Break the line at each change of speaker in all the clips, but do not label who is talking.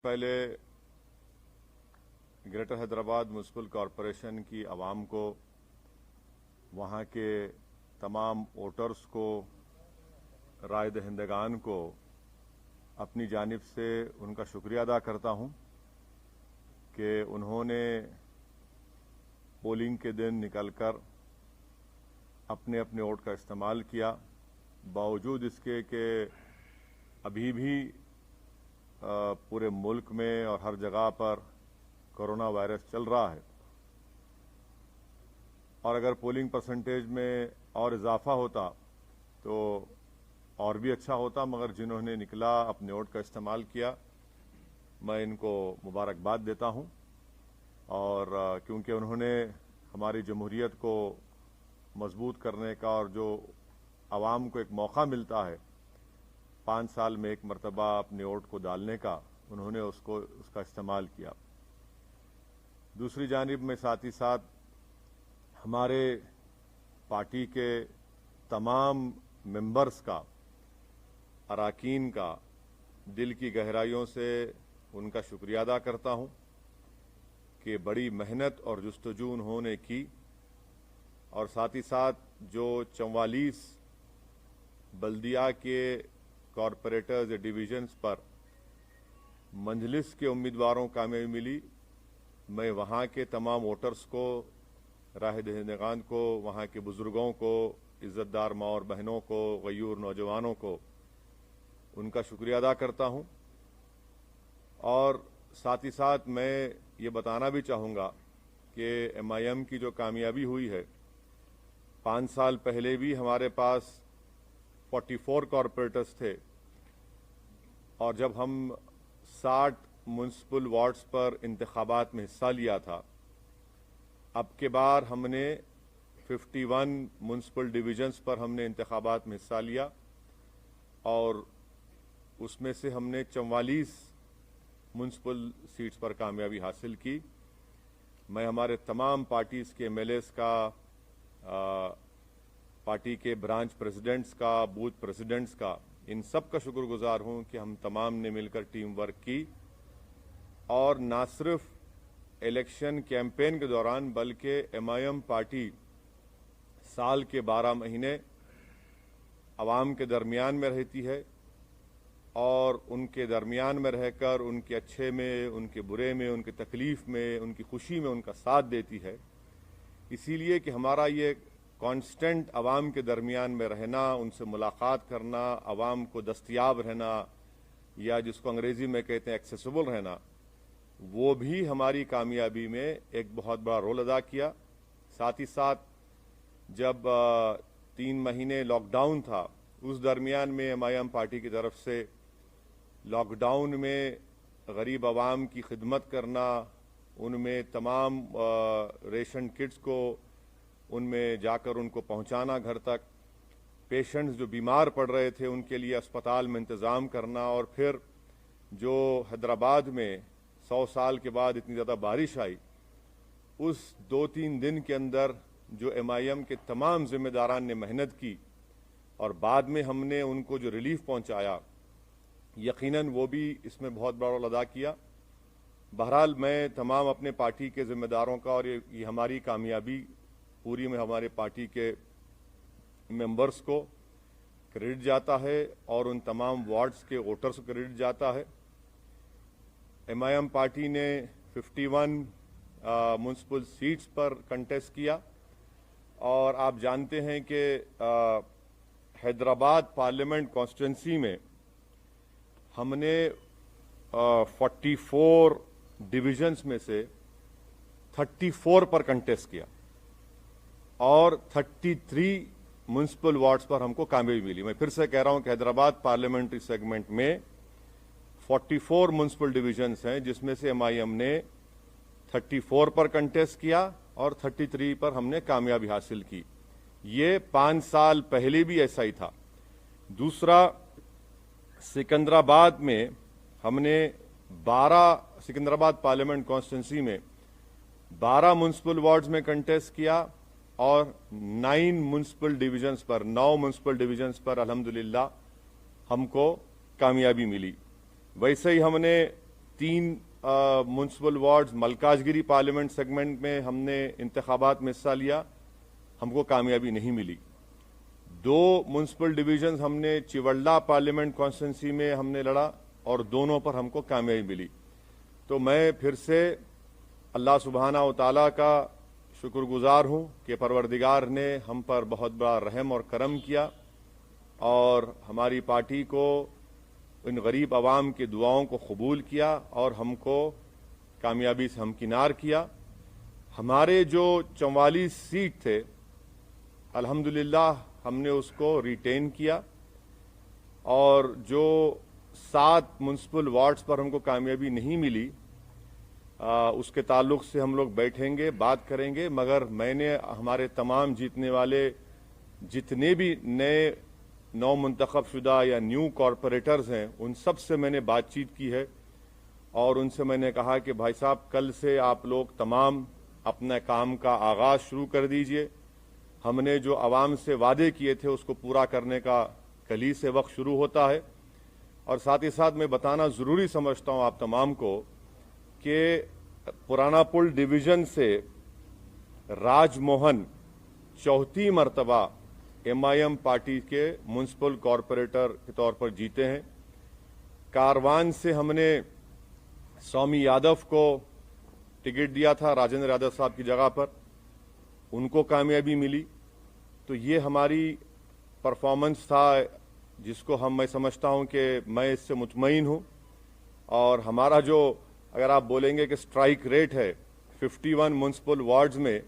पहले greater Hyderabad municipal corporation की आवाम को, वहाँ के तमाम वोटर्स को, राय दहिंदगान को अपनी जानिब से उनका शुक्रिया अदा करता हूँ कि उन्होंने पोलिंग के दिन निकलकर अपने अपने वोट का इस्तेमाल किया, बावजूद इसके कि अभी भी पूरे मुल्क में और हर जगह पर कोरोना वायरस चल रहा है। और अगर पोलिंग परसेंटेज में और इजाफा होता तो और भी अच्छा होता, मगर जिन्होंने निकला अपने वोट का इस्तेमाल किया, मैं इनको मुबारकबाद देता हूं। और क्योंकि उन्होंने हमारी जमहूरियत को मजबूत करने का और जो आवाम को एक मौका मिलता है 5 साल में एक मरतबा अपने वोट को डालने का, उन्होंने उसका इस्तेमाल किया। दूसरी जानिब में साथ ही साथ हमारे पार्टी के तमाम मेंबर्स का, अराकीन का दिल की गहराइयों से उनका शुक्रिया अदा करता हूं कि बड़ी मेहनत और जुस्तजू उन्होंने की, और साथ ही साथ जो 44 बल्दिया के कॉरपोरेटर्स डिवीजन्स पर मंजलिस के उम्मीदवारों को कामयाबी मिली, मैं वहाँ के तमाम वोटर्स को, राह दहिंदगान को, वहाँ के बुजुर्गों को, इज्जतदार माँ और बहनों को, गयूर नौजवानों को उनका शुक्रिया अदा करता हूँ। और साथ ही साथ मैं ये बताना भी चाहूँगा कि MIM की जो कामयाबी हुई है, 5 साल पहले भी हमारे पास 44 कॉरपोरेटर्स थे, और जब हम 60 म्युनिसिपल वार्ड्स पर इंतखाबात में हिस्सा लिया था, अब के बार हमने 51 म्युनिसिपल डिवीजन्स पर हमने इंतखाबात में हिस्सा लिया, और उसमें से हमने 44 म्युनिसिपल सीट्स पर कामयाबी हासिल की। मैं हमारे तमाम पार्टीज के MLAs का, पार्टी के ब्रांच प्रेसिडेंट्स का, बूथ प्रेसिडेंट्स का, इन सब का शुक्रगुजार हूं कि हम तमाम ने मिलकर टीम वर्क की, और ना सिर्फ इलेक्शन कैंपेन के दौरान बल्कि MIM पार्टी साल के 12 महीने आवाम के दरमियान में रहती है, और उनके दरमियान में रहकर उनके अच्छे में, उनके बुरे में, उनकी तकलीफ में, उनकी खुशी में उनका साथ देती है। इसीलिए कि हमारा ये कांस्टेंट आवाम के दरमियान में रहना, उनसे मुलाकात करना, आवाम को दस्तयाब रहना, या जिसको अंग्रेजी में कहते हैं एक्सेसिबल रहना, वो भी हमारी कामयाबी में एक बहुत बड़ा रोल अदा किया। साथ ही साथ जब 3 महीने लॉकडाउन था, उस दरमियान में MIM पार्टी की तरफ से लॉकडाउन में गरीब आवाम की खिदमत करना, उनमें तमाम रेशन किट्स को उनमें जाकर उनको पहुंचाना घर तक, पेशेंट्स जो बीमार पड़ रहे थे उनके लिए अस्पताल में इंतज़ाम करना, और फिर जो हैदराबाद में 100 साल के बाद इतनी ज़्यादा बारिश आई, उस 2-3 दिन के अंदर जो MIM के तमाम जिम्मेदारान ने मेहनत की और बाद में हमने उनको जो रिलीफ पहुंचाया, यकीनन वो भी इसमें बहुत बड़ा रोल अदा किया। बहरहाल मैं तमाम अपने पार्टी के जिम्मेदारों का, और ये हमारी कामयाबी पूरी में हमारे पार्टी के मेंबर्स को क्रेडिट जाता है, और उन तमाम वार्ड्स के वोटर्स को क्रेडिट जाता है। MIM पार्टी ने 51 म्युनिसिपल सीट्स पर कंटेस्ट किया, और आप जानते हैं कि हैदराबाद पार्लियामेंट कॉन्स्टिट्यूंसी में हमने 44 डिविजन्स में से 34 पर कंटेस्ट किया, और 33 म्युनिसिपल वार्ड्स पर हमको कामयाबी मिली। मैं फिर से कह रहा हूं कि हैदराबाद पार्लियामेंट्री सेगमेंट में 44 म्युनिसिपल डिविजन्स हैं, जिसमें से MIM ने 34 पर कंटेस्ट किया और 33 पर हमने कामयाबी हासिल की। ये 5 साल पहले भी ऐसा ही था। दूसरा, सिकंदराबाद में हमने 12, सिकंदराबाद पार्लियामेंट कॉन्स्टिट्यूंसी में 12 म्युनिसिपल वार्ड्स में कंटेस्ट किया, और 9 म्युनिसिपल डिविजन्स पर, 9 म्युनिसिपल डिविजन्स पर अल्हम्दुलिल्लाह हमको कामयाबी मिली। वैसे ही हमने 3 municipal wards Malkajgiri parliament segment में हमने इंतखाबात में हिस्सा लिया, हमको कामयाबी नहीं मिली। 2 म्यूनसिपल डिवीजन्स हमने चिवल्ला पार्लियामेंट कॉन्स्टिट्यूंसी में हमने लड़ा और दोनों पर हमको कामयाबी मिली। तो मैं फिर से अल्लाह सुब्हाना व तआला का शुक्रगुजार हूं कि परवरदिगार ने हम पर बहुत बड़ा रहम और करम किया और हमारी पार्टी को, इन गरीब आवाम की दुआओं को कबूल किया और हमको कामयाबी से हमकिनार किया। हमारे जो 44 सीट थे, अल्हम्दुलिल्लाह हमने उसको रिटेन किया और जो 7 म्यूनसिपल वार्ड्स पर हमको कामयाबी नहीं मिली, उसके ताल्लुक से हम लोग बैठेंगे, बात करेंगे। मगर मैंने हमारे तमाम जीतने वाले जितने भी नए नौ मुंतखब शुदा या न्यू कॉरपोरेटर्स हैं, उन सब से मैंने बातचीत की है और उनसे मैंने कहा कि भाई साहब, कल से आप लोग तमाम अपने काम का आगाज शुरू कर दीजिए। हमने जो आवाम से वादे किए थे उसको पूरा करने का कल ही से वक्त शुरू होता है। और साथ ही साथ मैं बताना ज़रूरी समझता हूँ आप तमाम को कि पुराना पुल डिवीज़न से राजमोहन 4थी मरतबा MIM पार्टी के म्यूनसिपल कॉरपोरेटर के तौर पर जीते हैं। कारवान से हमने स्वामी यादव को टिकट दिया था, राजेंद्र यादव साहब की जगह पर, उनको कामयाबी मिली। तो ये हमारी परफॉर्मेंस था जिसको मैं समझता हूं कि मैं इससे मुतमईन हूं। और हमारा जो, अगर आप बोलेंगे कि स्ट्राइक रेट है 51 म्यूनसिपल वार्ड्स में,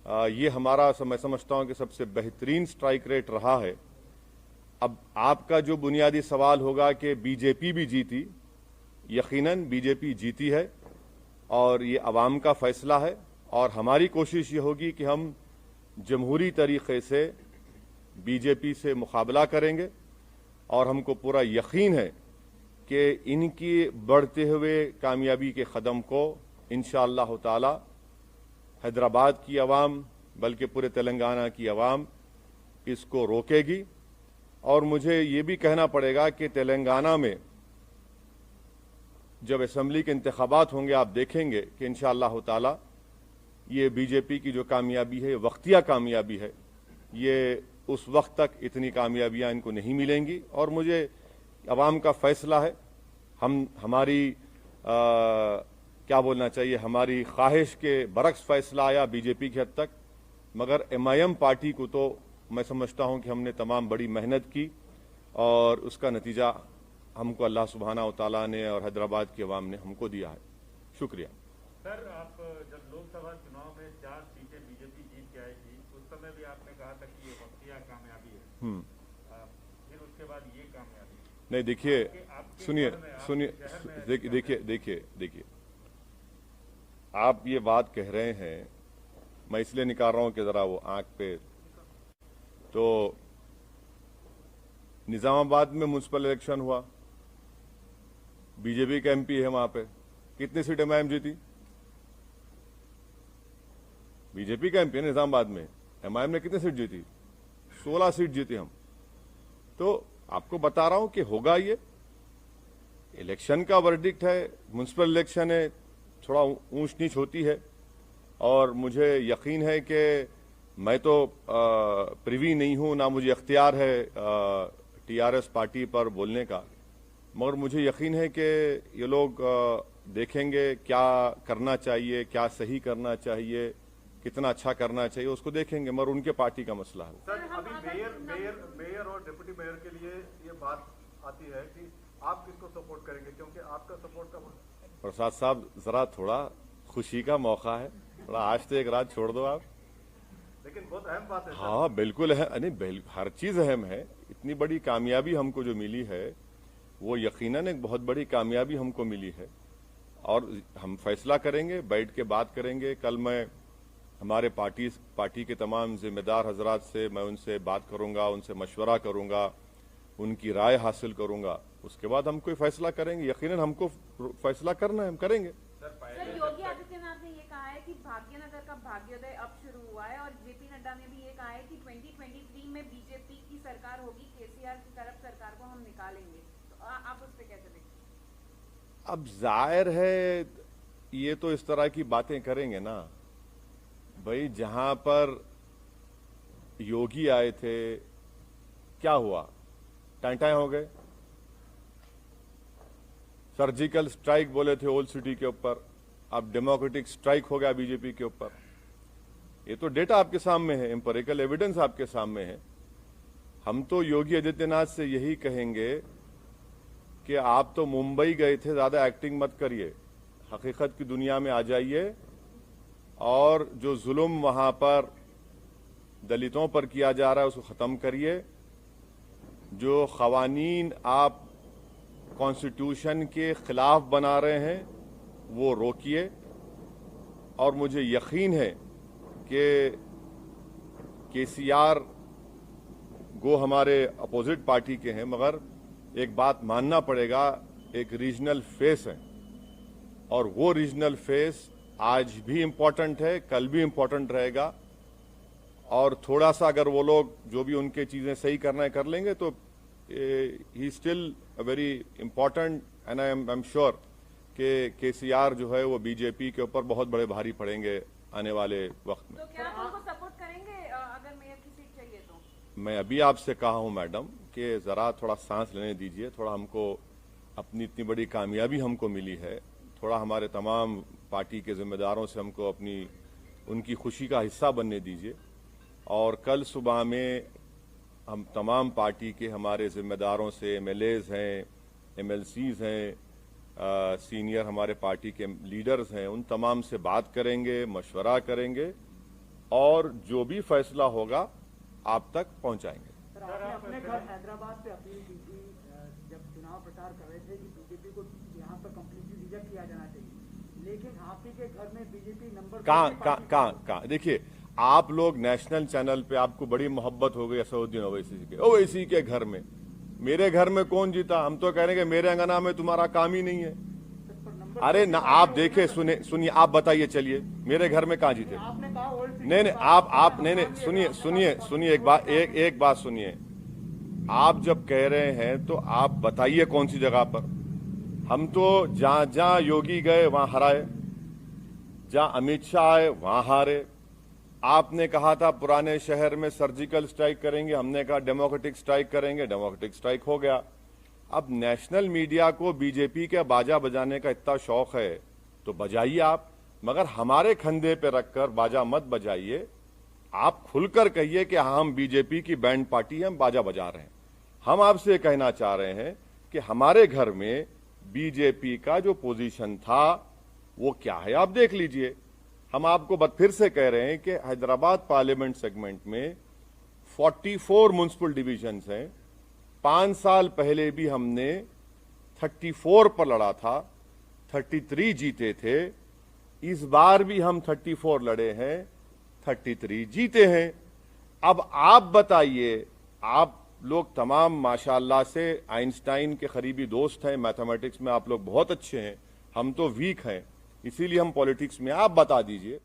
ये हमारा मैं समझता हूं कि सबसे बेहतरीन स्ट्राइक रेट रहा है। अब आपका जो बुनियादी सवाल होगा कि बीजेपी भी जीती, यकीनन बीजेपी जीती है और ये अवाम का फैसला है और हमारी कोशिश ये होगी कि हम जमहूरी तरीके से बीजेपी से मुकाबला करेंगे और हमको पूरा यकीन है कि इनकी बढ़ते हुए कामयाबी के कदम को इंशाअल्लाह ताला हैदराबाद की आवाम, बल्कि पूरे तेलंगाना की आवाम इसको रोकेगी। और मुझे ये भी कहना पड़ेगा कि तेलंगाना में जब असेंबली के इंतखाबात होंगे, आप देखेंगे कि इंशाअल्लाह ताला ये बीजेपी की जो कामयाबी है, वक्तिया कामयाबी है, ये उस वक्त तक इतनी कामयाबियां इनको नहीं मिलेंगी। और मुझे अवाम का फैसला है, हमारी क्या बोलना चाहिए, हमारी ख्वाहिश के बरक्स फैसला आया बीजेपी की हद तक। मगर MIM पार्टी को तो मैं समझता हूं कि हमने तमाम बड़ी मेहनत की और उसका नतीजा हमको अल्लाह सुब्हाना व तआला ने और हैदराबाद की आवाम ने हमको दिया है। शुक्रिया।
सर, आप जब लोकसभा चुनाव में 4 सीटें बीजेपी जीत के आई थी, उस समय भी आपने कहा था कि ये वक्तिया कामयाबी है, फिर उसके बाद ये कामयाबी
नहीं। देखिए, सुनिए, देखिए, आप ये बात कह रहे हैं, मैं इसलिए निकाल रहा हूं कि जरा वो आंख पे, तो निजामाबाद में म्युनिसिपल इलेक्शन हुआ, बीजेपी का MP है वहां पे, कितनी सीट MIM जीती? बीजेपी का MP है निजामाबाद में, MIM ने कितनी सीट जीती? 16 सीट जीती हम। तो आपको बता रहा हूं कि होगा ये, इलेक्शन का वर्डिक्ट है, म्युनिसिपल इलेक्शन है, थोड़ा ऊंच नीच होती है। और मुझे यकीन है कि मैं तो प्रिवी नहीं हूं, ना मुझे इख्तियार है TRS पार्टी पर बोलने का, मगर मुझे यकीन है कि ये लोग देखेंगे क्या करना चाहिए, क्या सही करना चाहिए, कितना अच्छा करना चाहिए, उसको देखेंगे, मगर उनके पार्टी का मसला है।
सर, अभी मेयर और डिप्टी मेयर के लिए ये बात आती है कि आप किसको सपोर्ट करेंगे, क्योंकि आपका सपोर्ट का
प्रसाद साहब, जरा थोड़ा खुशी का मौका है, थोड़ा आज तो एक रात छोड़ दो आप।
लेकिन बहुत अहम बात है।
हाँ बिल्कुल है, नहीं हर चीज अहम है। इतनी बड़ी कामयाबी हमको जो मिली है वो यकीनन एक बहुत बड़ी कामयाबी हमको मिली है और हम फैसला करेंगे, बैठ के बात करेंगे। कल मैं हमारे पार्टी के तमाम जिम्मेदार हजरात से मैं उनसे बात करूंगा, उनसे मशवरा करूंगा, उनकी राय हासिल करूंगा, उसके बाद हम कोई फैसला करेंगे। यकीनन हमको फैसला करना है, हम करेंगे।
सर, योगी आदित्यनाथ ने ये कहा है कि भाग्यनगर का भाग्योदय अब शुरू हुआ है और JP नड्डा ने भी ये कहा है कि 2023 में बीजेपी की सरकार होगी, KCR की करप्ट सरकार को हम निकालेंगे। तो आप उस पर कैसे देखते हैं?
अब जाहिर है ये तो इस तरह की बातें करेंगे ना भाई। जहां पर योगी आए थे क्या हुआ, टाइम हो गए। सर्जिकल स्ट्राइक बोले थे ओल्ड सिटी के ऊपर, अब डेमोक्रेटिक स्ट्राइक हो गया बीजेपी के ऊपर। ये तो डेटा आपके सामने है, एम्पिरिकल एविडेंस आपके सामने है। हम तो योगी आदित्यनाथ से यही कहेंगे कि आप तो मुंबई गए थे, ज्यादा एक्टिंग मत करिए, हकीकत की दुनिया में आ जाइए और जो जुल्म वहां पर दलितों पर किया जा रहा है उसको खत्म करिए। जो खवानीन आप कॉन्स्टिट्यूशन के खिलाफ बना रहे हैं वो रोकिए। और मुझे यकीन है कि केसीआर गो हमारे अपोजिट पार्टी के हैं, मगर एक बात मानना पड़ेगा, एक रीजनल फेस है और वो रीजनल फेस आज भी इम्पोर्टेंट है, कल भी इम्पोर्टेंट रहेगा। और थोड़ा सा अगर वो लोग जो भी उनके चीजें सही करना है कर लेंगे तो he still very important and I am sure कि केसीआर जो है वो बीजेपी के ऊपर बहुत बड़े भारी पड़ेंगे आने वाले वक्त में।
तो क्या आप उनको सपोर्ट करेंगे अगर मेयर की सीट चाहिए तो?
मैं अभी आपसे कहा हूं मैडम कि जरा थोड़ा सांस लेने दीजिए, थोड़ा हमको अपनी इतनी बड़ी कामयाबी हमको मिली है, थोड़ा हमारे तमाम पार्टी के जिम्मेदारों से हमको अपनी उनकी खुशी का हिस्सा बनने दीजिए। और कल सुबह में हम तमाम पार्टी के हमारे जिम्मेदारों से, एमएलएज हैं, एमएलसीज हैं, सीनियर हमारे पार्टी के लीडर्स हैं, उन तमाम से बात करेंगे, मशवरा करेंगे और जो भी फैसला होगा आप तक पहुंचाएंगे।
सर, आपने अपने घर हैदराबाद से अपील की थी जब चुनाव प्रचार कर रहे थे कि बीजेपी को यहाँ पर कंप्लीटली रिजेक्ट किया जाना चाहिए, लेकिन आप ही के घर में बीजेपी नंबर
कहाँ देखिए, आप लोग नेशनल चैनल पे आपको बड़ी मोहब्बत हो गई असदुद्दीन ओवैसी के घर में। मेरे घर में कौन जीता? हम तो कह रहे हैं कि मेरे अंगना में तुम्हारा काम ही नहीं है। अरे ना, आप देखे सुनिए, आप बताइए, चलिए मेरे घर में कहाँ जीते? नहीं, आप नहीं, सुनिए एक बात सुनिए। आप जब कह रहे हैं तो आप बताइए कौन सी जगह पर। हम तो जहां योगी गए वहां हराए, जहां अमित शाह आए वहां हारे। आपने कहा था पुराने शहर में सर्जिकल स्ट्राइक करेंगे, हमने कहा डेमोक्रेटिक स्ट्राइक करेंगे, डेमोक्रेटिक स्ट्राइक हो गया। अब नेशनल मीडिया को बीजेपी के बाजा बजाने का इतना शौक है तो बजाइए आप, मगर हमारे कंधे पे रखकर बाजा मत बजाइए। आप खुलकर कहिए कि हम बीजेपी की बैंड पार्टी हैं, हम बाजा बजा रहे हैं। हम आपसे कहना चाह रहे हैं कि हमारे घर में बीजेपी का जो पोजीशन था वो क्या है आप देख लीजिए। हम आपको फिर से कह रहे हैं कि हैदराबाद पार्लियामेंट सेगमेंट में 44 म्युनिसिपल डिविजन्स हैं। 5 साल पहले भी हमने 34 पर लड़ा था, 33 जीते थे। इस बार भी हम 34 लड़े हैं, 33 जीते हैं। अब आप बताइए, आप लोग तमाम माशाअल्लाह से आइंस्टाइन के करीबी दोस्त हैं, मैथमेटिक्स में आप लोग बहुत अच्छे हैं, हम तो वीक हैं, इसीलिए हम पॉलिटिक्स में। आप बता दीजिए